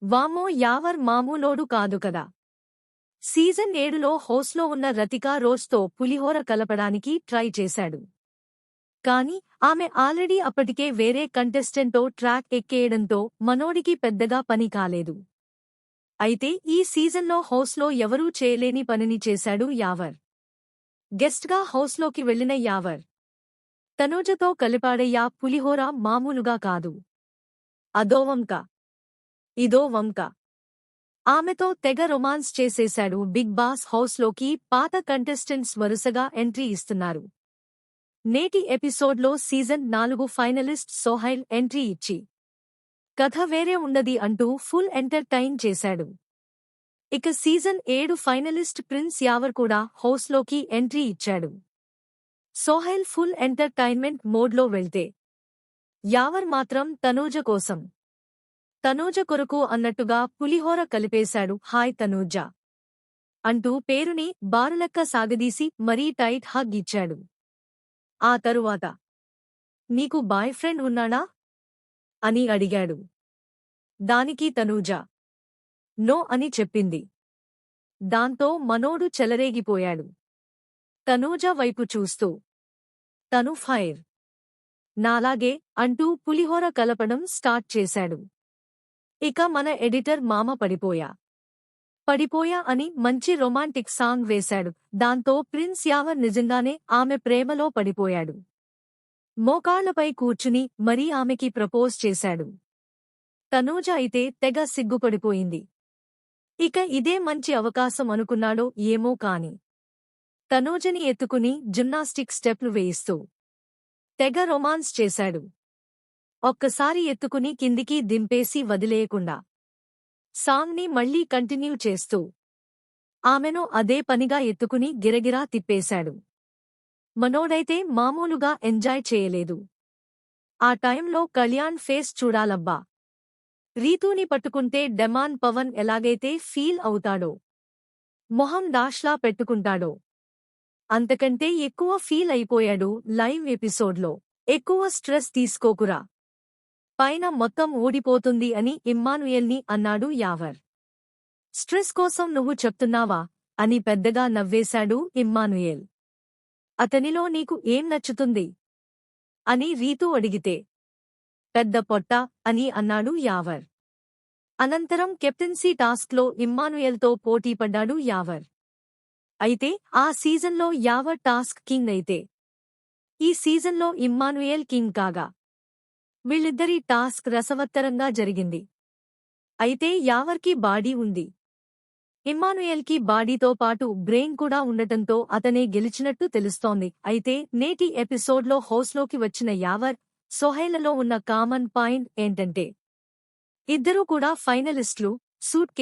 వామ్మో యావర్ మామూలోడు కాదు కదా. సీజన్ 7లో హౌస్లో ఉన్న రతికా రోజ్తో పులిహోర కలపడానికి ట్రై చేశాడు. కానీ ఆమె ఆల్రెడీ అప్పటికే వేరే కంటెస్టెంట్తో ట్రాక్ ఎక్కేయడంతో మనోడికి పెద్దగా పని కాలేదు. అయితే ఈ సీజన్లో హౌస్లో ఎవరూ చేయలేని పనిని చేశాడు యావర్. గెస్ట్గా హౌస్లోకి వెళ్లిన యావర్ తనూజతో కలిపాడయ్యా పులిహోర మామూలుగా కాదు. అదో వంక ఇదో వంక. ఆమెతో తెగ రొమాన్స్ చేసేశాడు. బిగ్ బాస్ హౌస్లోకి పాత కంటెస్టెంట్స్ వరుసగా ఎంట్రీ ఇస్తున్నారు. నేటి ఎపిసోడ్లో సీజన్ 4 ఫైనలిస్ట్ సోహైల్ ఎంట్రీ ఇచ్చి కథ వేరే ఉండది అంటూ ఫుల్ ఎంటర్టైన్ చేశాడు. ఇక సీజన్ 7 ఫైనలిస్ట్ ప్రిన్స్ యావర్ కూడా హౌస్లోకి ఎంట్రీ ఇచ్చాడు. సోహైల్ ఫుల్ ఎంటర్టైన్మెంట్ మోడ్లో వెళ్తే యావర్ మాత్రం తనూజ కోసం తనూజ కొరకు అన్నట్టుగా పులిహోర కలిపేశాడు. హాయ్ తనూజ అంటూ పేరుని బారులెక్క సాగదీసి మరీ టైట్ హగ్ ఇచ్చాడు. ఆ తరువాత నీకు బాయ్ ఫ్రెండ్ ఉన్నాడా అని అడిగాడు. దానికి తనూజ నో అని చెప్పింది. దాంతో మనోడు చెలరేగిపోయాడు. తనూజ వైపు చూస్తూ తను ఫైర్ నాలాగే అంటూ పులిహోర కలపడం స్టార్ట్ చేశాడు. ఇక మన ఎడిటర్ మామ పడిపోయా అని మంచి రొమాంటిక్ సాంగ్ వేశాడు. దాంతో ప్రిన్స్ యావర్ నిజంగానే ఆమె ప్రేమలో పడిపోయాడు. మోకాళ్లపై కూర్చుని మరీ ఆమెకి ప్రపోజ్ చేశాడు. తనూజ అయితే తెగ సిగ్గుపడిపోయింది. ఇక ఇదే మంచి అవకాశం అనుకున్నాడో ఏమో కాని తనూజని ఎత్తుకుని జిమ్నాస్టిక్ స్టెప్లు వేయిస్తూ తెగ రొమాన్స్ చేశాడు. ఒక్కసారి ఎత్తుకుని కిందికి దింపేసి వదిలేయకుండా సాంగ్ని మళ్లీ కంటిన్యూ చేస్తూ ఆమెను అదే పనిగా ఎత్తుకుని గిరగిరా తిప్పేశాడు. మనోడైతే మామూలుగా ఎంజాయ్ చేయలేదు. ఆ టైంలో కళ్యాణ్ ఫేస్ చూడాలబ్బా. రీతూని పట్టుకుంటే డెమాన్ పవన్ ఎలాగైతే ఫీల్ అవుతాడో, మొహం డాష్లా పెట్టుకుంటాడో అంతకంటే ఎక్కువ ఫీల్ అయిపోయాడు లైవ్ ఎపిసోడ్లో. ఎక్కువ స్ట్రెస్ తీసుకోకురా, పైన మొత్తం ఊడిపోతుంది అని ఇమ్మానుయేల్ని అన్నాడు యావర్. స్ట్రెస్ కోసం నువ్వు చెప్తున్నావా అని పెద్దగా నవ్వేశాడు ఇమ్మానుయేల్. అతనిలో నీకు ఏం నచ్చుతుంది అని రీతూ అడిగితే పెద్ద పొట్ట అని అన్నాడు యావర్. అనంతరం కెప్టెన్సీ టాస్క్లో ఇమ్మానుయేల్తో పోటీపడ్డాడు యావర్. అయితే ఆ సీజన్లో యావర్ టాస్క్ కింగ్ అయితే ఈ సీజన్లో ఇమ్మానుయేల్ కింగ్ కాగా వీళ్ళిద్దరి టాస్క్ రసవత్తరంగా జరిగింది. అయితే యావర్కి బాడీ ఉంది, ఇమ్మానుయేల్కి బాడీతో పాటు బ్రెయిన్ కూడా ఉండటంతో అతనే గెలిచినట్టు తెలుస్తోంది. అయితే నేటి ఎపిసోడ్లో హౌస్లోకి వచ్చిన యావర్, సోహైలలో ఉన్న కామన్ పాయింట్ ఏంటంటే ఇద్దరూ కూడా ఫైనలిస్టులు. సూట్